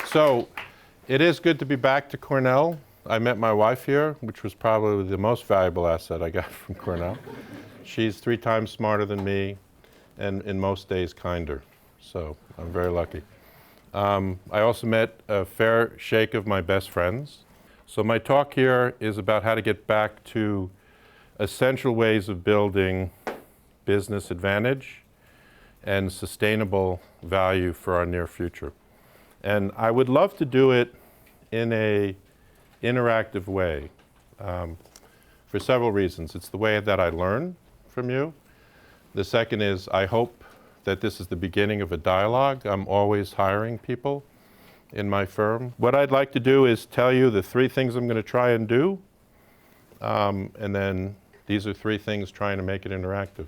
So it is good to be back to Cornell. I met my wife here, which was probably the most valuable asset I got from Cornell. She's 3 times smarter than me and in most days kinder. So I'm very lucky. I also met a fair shake of my best friends. So my talk here is about how to get back to essential ways of building business advantage and sustainable value for our near future. And I would love to do it in an interactive way for several reasons. It's the way that I learn from you. The second is I hope that this is the beginning of a dialogue. I'm always hiring people in my firm. What I'd like to do is tell you the 3 things I'm going to try and do, and then these are 3 things trying to make it interactive.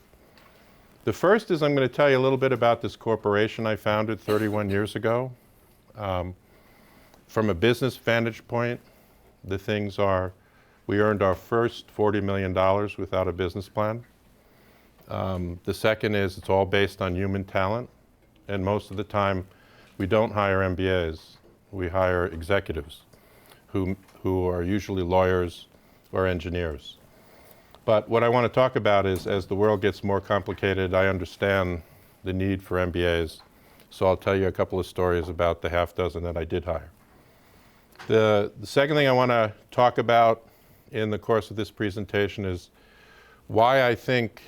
The first is I'm going to tell you a little bit about this corporation I founded 31 years ago. From a business vantage point, the things are, we earned our first $40 million without a business plan. The second is it's all based on human talent, and most of the time we don't hire MBAs, we hire executives who are usually lawyers or engineers. But what I want to talk about is, as the world gets more complicated, I understand the need for MBAs, so I'll tell you a couple of stories about the half dozen that I did hire. The second thing I want to talk about in the course of this presentation is why I think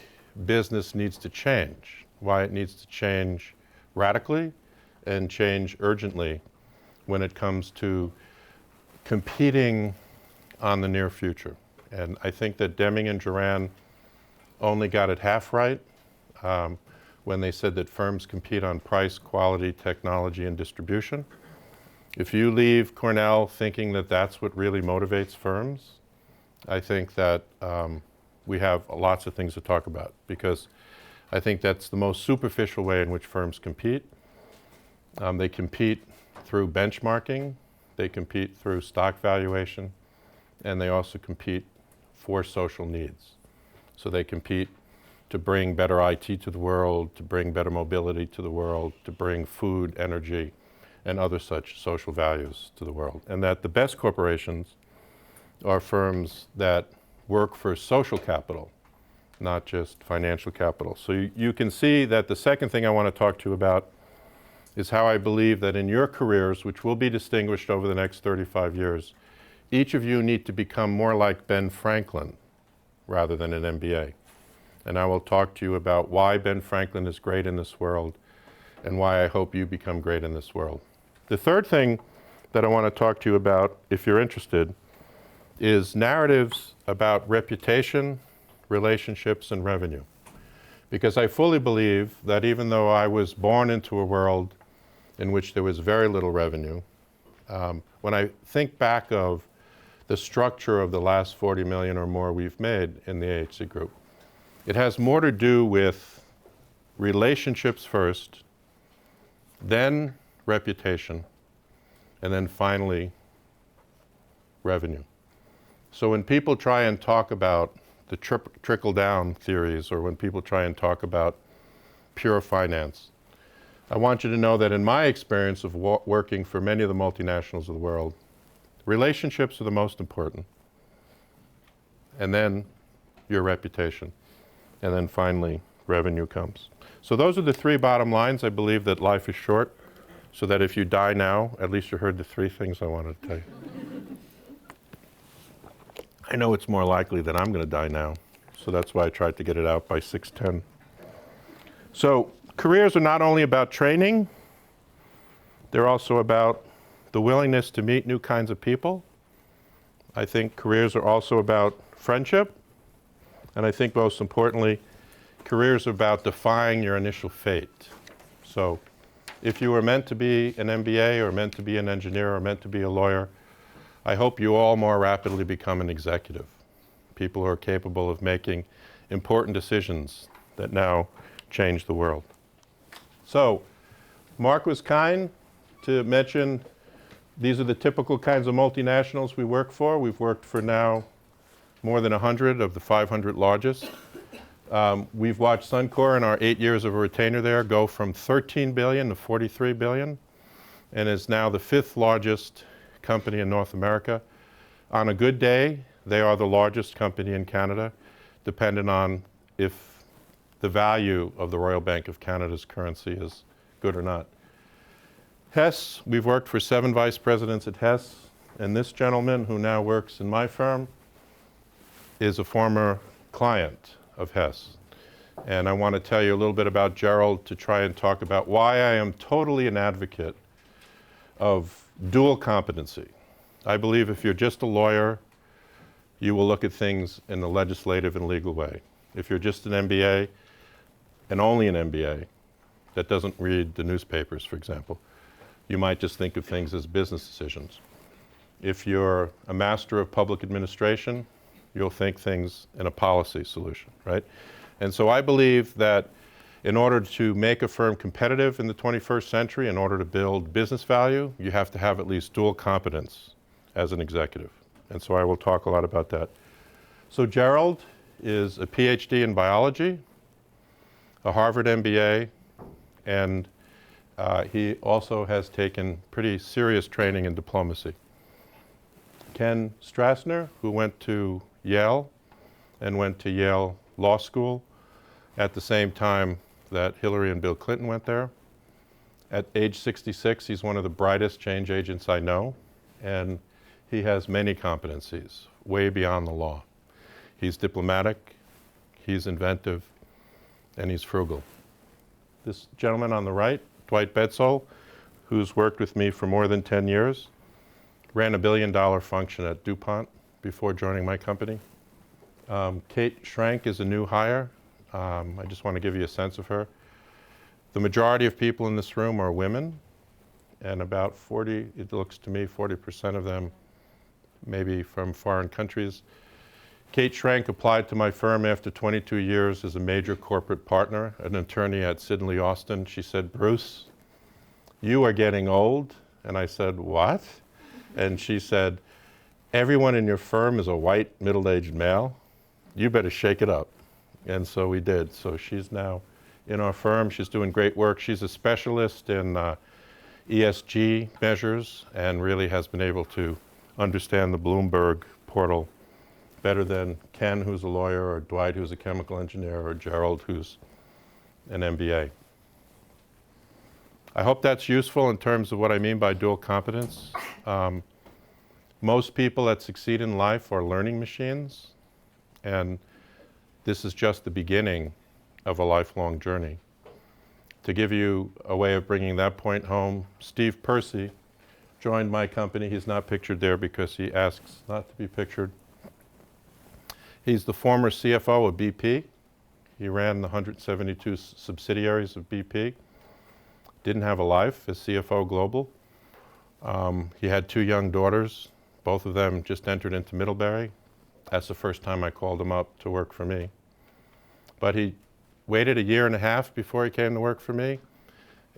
business needs to change, why it needs to change radically and change urgently when it comes to competing on the near future. And I think that Deming and Duran only got it half right when they said that firms compete on price, quality, technology, and distribution. If you leave Cornell thinking that that's what really motivates firms, I think that we have lots of things to talk about, because I think that's the most superficial way in which firms compete. They compete through benchmarking, they compete through stock valuation, and they also compete for social needs. So they compete to bring better IT to the world, to bring better mobility to the world, to bring food, energy, and other such social values to the world. And that the best corporations are firms that work for social capital, not just financial capital. So you can see that the second thing I want to talk to you about is how I believe that in your careers, which will be distinguished over the next 35 years, each of you need to become more like Ben Franklin rather than an MBA. And I will talk to you about why Ben Franklin is great in this world and why I hope you become great in this world. The third thing that I want to talk to you about, if you're interested, is narratives about reputation, relationships, and revenue. Because I fully believe that even though I was born into a world in which there was very little revenue, when I think back of the structure of the last 40 million or more we've made in the AHC group, it has more to do with relationships first, then reputation, and then finally revenue. So when people try and talk about the trickle-down theories, or when people try and talk about pure finance, I want you to know that in my experience of working for many of the multinationals of the world, relationships are the most important, and then your reputation, and then finally revenue comes. So those are the 3 bottom lines. I believe that life is short, so that if you die now, at least you heard the 3 things I wanted to tell you. I know it's more likely that I'm going to die now, so that's why I tried to get it out by 6:10. So careers are not only about training, they're also about the willingness to meet new kinds of people. I think careers are also about friendship, and I think most importantly, careers are about defying your initial fate. So if you were meant to be an MBA or meant to be an engineer or meant to be a lawyer, I hope you all more rapidly become an executive. People who are capable of making important decisions that now change the world. So Mark was kind to mention these are the typical kinds of multinationals we work for. We've worked for now more than 100 of the 500 largest. We've watched Suncor in our 8 years of a retainer there go from 13 billion to 43 billion. and is now the 5th largest company in North America. On a good day, they are the largest company in Canada, depending on if the value of the Royal Bank of Canada's currency is good or not. Hess, we've worked for 7 vice presidents at Hess, and this gentleman who now works in my firm is a former client of Hess. And I want to tell you a little bit about Gerald to try and talk about why I am totally an advocate of dual competency. I believe if you're just a lawyer, you will look at things in the legislative and legal way. If you're just an MBA, and only an MBA, that doesn't read the newspapers, for example, you might just think of things as business decisions. If you're a master of public administration, you'll think things in a policy solution, right? And so I believe that in order to make a firm competitive in the 21st century, in order to build business value, you have to have at least dual competence as an executive. And so I will talk a lot about that. So Gerald is a PhD in biology, a Harvard MBA, and he also has taken pretty serious training in diplomacy. Ken Strassner, who went to Yale and went to Yale Law School at the same time that Hillary and Bill Clinton went there. At age 66, he's one of the brightest change agents I know, and he has many competencies, way beyond the law. He's diplomatic, he's inventive, and he's frugal. This gentleman on the right, Dwight Bedsole, who's worked with me for more than 10 years, ran a $1 billion function at DuPont before joining my company. Kate Schrank is a new hire. I just want to give you a sense of her. The majority of people in this room are women, and about 40, it looks to me, 40% of them maybe from foreign countries. Kate Schrank applied to my firm after 22 years as a major corporate partner, an attorney at Sidney Austin. She said, "Bruce, you are getting old." And I said, "What?" And she said, "Everyone in your firm is a white, middle-aged male. You better shake it up." And so we did. So she's now in our firm. She's doing great work. She's a specialist in ESG measures and really has been able to understand the Bloomberg portal better than Ken, who's a lawyer, or Dwight, who's a chemical engineer, or Gerald, who's an MBA. I hope that's useful in terms of what I mean by dual competence. Most people that succeed in life are learning machines, and this is just the beginning of a lifelong journey. To give you a way of bringing that point home, Steve Percy joined my company. He's not pictured there because he asks not to be pictured. He's the former CFO of BP. He ran the 172 subsidiaries of BP. Didn't have a life as CFO Global. He had 2 young daughters. Both of them just entered into Middlebury. That's the first time I called him up to work for me. But he waited 1.5 years before he came to work for me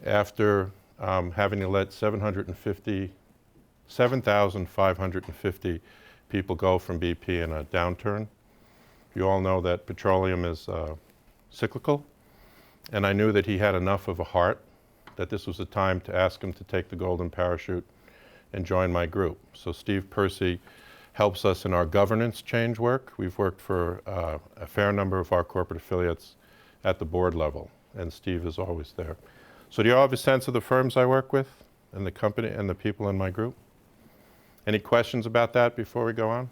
after having to let 7,550 people go from BP in a downturn. You all know that petroleum is cyclical, and I knew that he had enough of a heart that this was a time to ask him to take the golden parachute and join my group. So Steve Percy helps us in our governance change work. We've worked for a fair number of our corporate affiliates at the board level, and Steve is always there. So do you all have a sense of the firms I work with and the company and the people in my group? Any questions about that before we go on?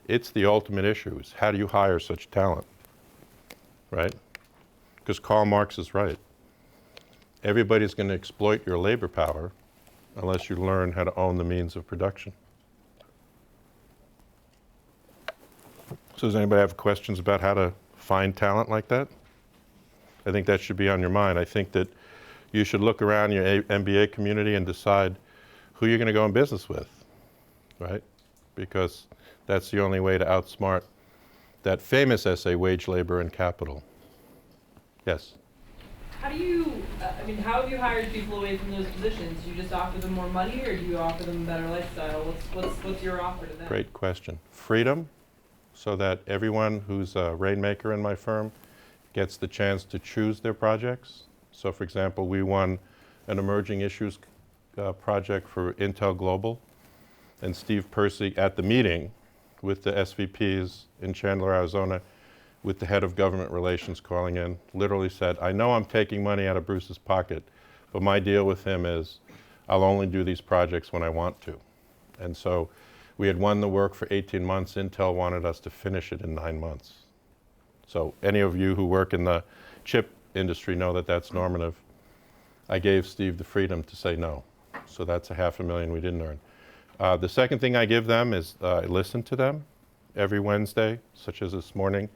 It's the ultimate issue, is how do you hire such talent, right? Because Karl Marx is right. Everybody's going to exploit your labor power unless you learn how to own the means of production. So does anybody have questions about how to find talent like that? I think that should be on your mind. I think that you should look around your MBA community and decide who you're going to go in business with, right? Because that's the only way to outsmart that famous essay, Wage, Labor, and Capital. Yes? How do you, how have you hired people away from those positions? Do you just offer them more money, or do you offer them a better lifestyle? What's your offer to them? Great question. Freedom, so that everyone who's a rainmaker in my firm gets the chance to choose their projects So for example, we won an emerging issues project for Intel Global, and Steve Persig at the meeting with the SVPs in Chandler, Arizona, with the head of government relations calling in, literally said, I know I'm taking money out of Bruce's pocket, but my deal with him is I'll only do these projects when I want to. And so we had won the work for 18 months. Intel wanted us to finish it in 9 months. So any of you who work in the chip industry know that that's normative. I gave Steve the freedom to say no. So that's $500,000 we didn't earn. The second thing I give them is I listen to them every Wednesday, such as this morning,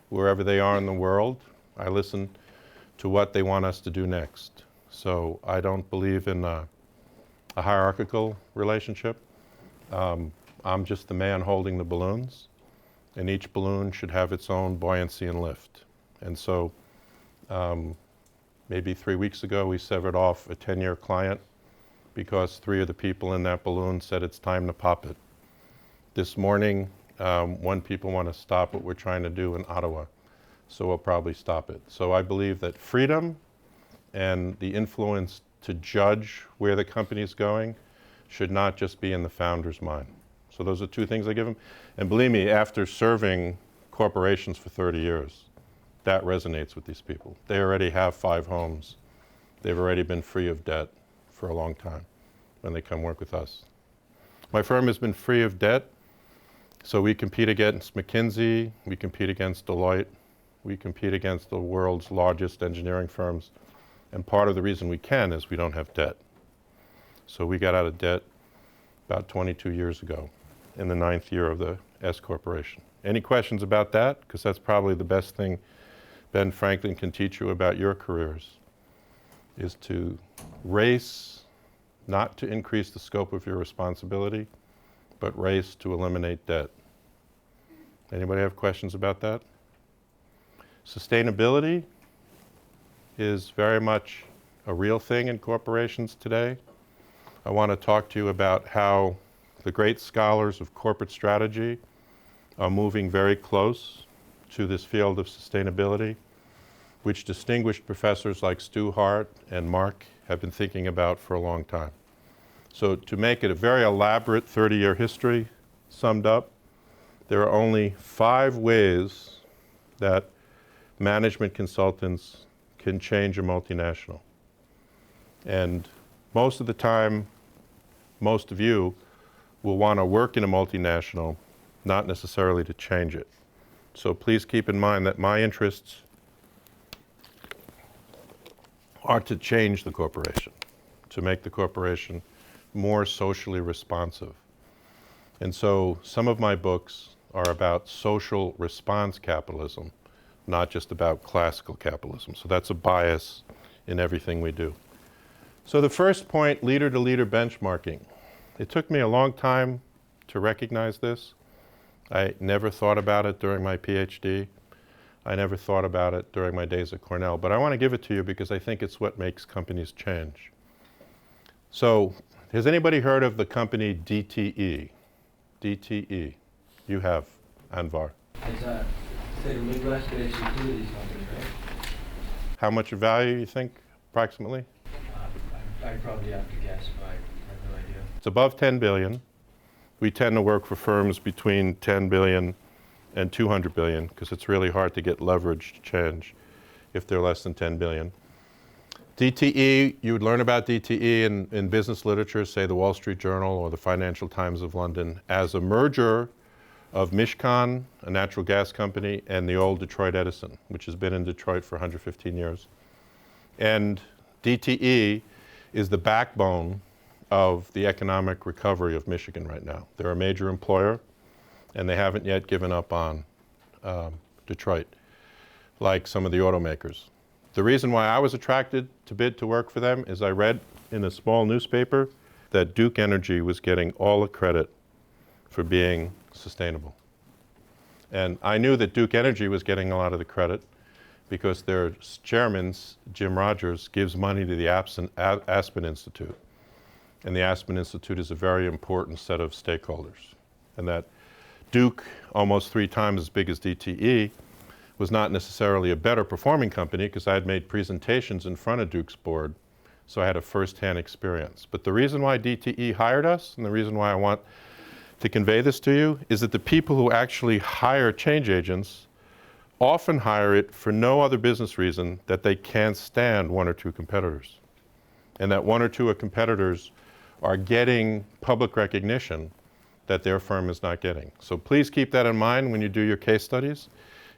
wherever they are in the world. I listen to what they want us to do next. So I don't believe in a hierarchical relationship. I'm just the man holding the balloons, and each balloon should have its own buoyancy and lift. And so maybe 3 weeks ago, we severed off a 10-year client because 3 of the people in that balloon said it's time to pop it. This morning, when people want to stop what we're trying to do in Ottawa, so we'll probably stop it. So I believe that freedom and the influence to judge where the company is going should not just be in the founder's mind. So those are 2 things I give them. And believe me, after serving corporations for 30 years, that resonates with these people. They already have 5 homes. They've already been free of debt for a long time when they come work with us. My firm has been free of debt, so we compete against McKinsey, we compete against Deloitte, we compete against the world's largest engineering firms, and part of the reason we can is we don't have debt. So we got out of debt about 22 years ago, in the 9th year of the S Corporation. Any questions about that? Because that's probably the best thing Ben Franklin can teach you about your careers, is to race not to increase the scope of your responsibility, but race to eliminate debt. Anybody have questions about that? Sustainability is very much a real thing in corporations today. I want to talk to you about how the great scholars of corporate strategy are moving very close to this field of sustainability, which distinguished professors like Stu Hart and Mark have been thinking about for a long time. So to make it a very elaborate 30-year history summed up, there are only 5 ways that management consultants can change a multinational. And most of the time, most of you will want to work in a multinational, not necessarily to change it. So please keep in mind that my interests are to change the corporation, to make the corporation more socially responsive. And so some of my books are about social response capitalism, not just about classical capitalism. So that's a bias in everything we do. So the first point, leader-to-leader benchmarking. It took me a long time to recognize this. I never thought about it during my PhD. I never thought about it during my days at Cornell, but I want to give it to you because I think it's what makes companies change. So, has anybody heard of the company DTE? DTE. You have, Anvar. It's a Midwest-based utilities company, right? How much value you think, approximately? I'd probably have to guess, but I have no idea. It's above 10 billion. We tend to work for firms between 10 billion and 200 billion because it's really hard to get leverage to change if they're less than 10 billion. DTE, you would learn about DTE in business literature, say the Wall Street Journal or the Financial Times of London, as a merger of Mishcon, a natural gas company, and the old Detroit Edison, which has been in Detroit for 115 years. And DTE is the backbone of the economic recovery of Michigan right now. They're a major employer, and they haven't yet given up on Detroit, like some of the automakers. The reason why I was attracted to bid to work for them is I read in a small newspaper that Duke Energy was getting all the credit for being sustainable. And I knew that Duke Energy was getting a lot of the credit because their chairman, Jim Rogers, gives money to the Aspen Institute. And the Aspen Institute is a very important set of stakeholders. And that Duke, almost 3 times as big as DTE, was not necessarily a better performing company because I had made presentations in front of Duke's board, so I had a first-hand experience. But the reason why DTE hired us, and the reason why I want to convey this to you, is that the people who actually hire change agents often hire it for no other business reason that they can't stand one or two competitors. And that one or two competitors are getting public recognition that their firm is not getting. So please keep that in mind when you do your case studies.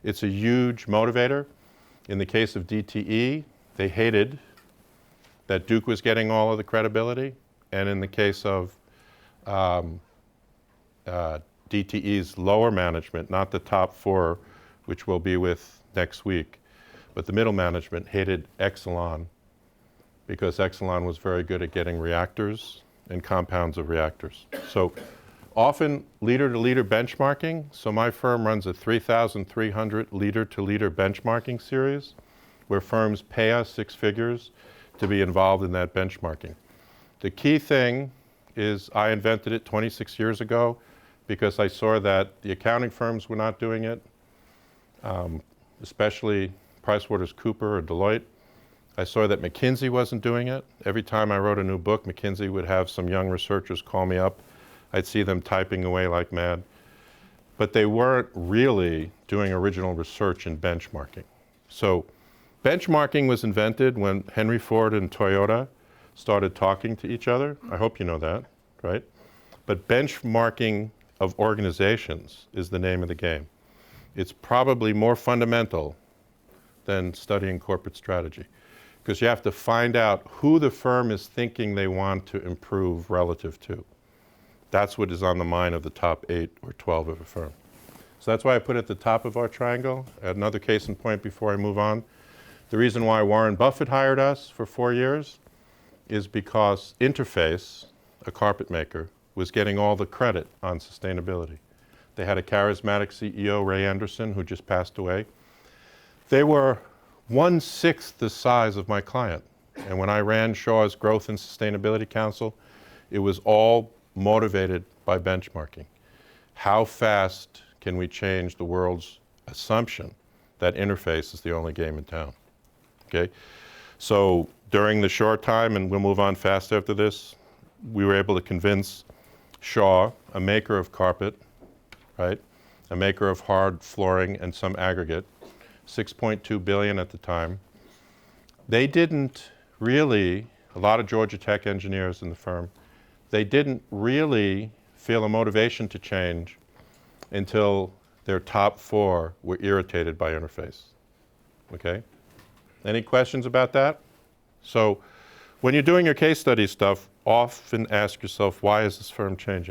It's a huge motivator. In the case of DTE, they hated that Duke was getting all of the credibility. And in the case of DTE's lower management, not the top four, which we'll be with next week, but the middle management hated Exelon because Exelon was very good at getting reactors and compounds of reactors. So often leader-to-leader benchmarking. So my firm runs a 3,300 leader-to-leader benchmarking series where firms pay us 6 figures to be involved in that benchmarking. The key thing is I invented it 26 years ago because I saw that the accounting firms were not doing it, especially PricewaterhouseCoopers or Deloitte. I saw that McKinsey wasn't doing it. Every time I wrote a new book, McKinsey would have some young researchers call me up. I'd see them typing away like mad. But they weren't really doing original research in benchmarking. So benchmarking was invented when Henry Ford and Toyota started talking to each other. I hope you know that, right? But benchmarking of organizations is the name of the game. It's probably more fundamental than studying corporate strategy because you have to find out who the firm is thinking they want to improve relative to. That's what is on the mind of the top 8 or 12 of a firm. So that's why I put it at the top of our triangle. Another case in point before I move on. The reason why Warren Buffett hired us for 4 years is because Interface, a carpet maker, was getting all the credit on sustainability. They had a charismatic CEO, Ray Anderson, who just passed away. They were 1/6 the size of my client. And when I ran Shaw's Growth and Sustainability Council, it was all motivated by benchmarking. How fast can we change the world's assumption that interface is the only game in town? Okay? So during the short time, and we'll move on fast after this, we were able to convince Shaw, a maker of carpet, right? A maker of hard flooring and some aggregate, $6.2 billion at the time. They didn't really, a lot of Georgia Tech engineers in the firm, they didn't really feel a motivation to change until their top 4 were irritated by interface, okay? Any questions about that? So when you're doing your case study stuff, often ask yourself, why is this firm changing?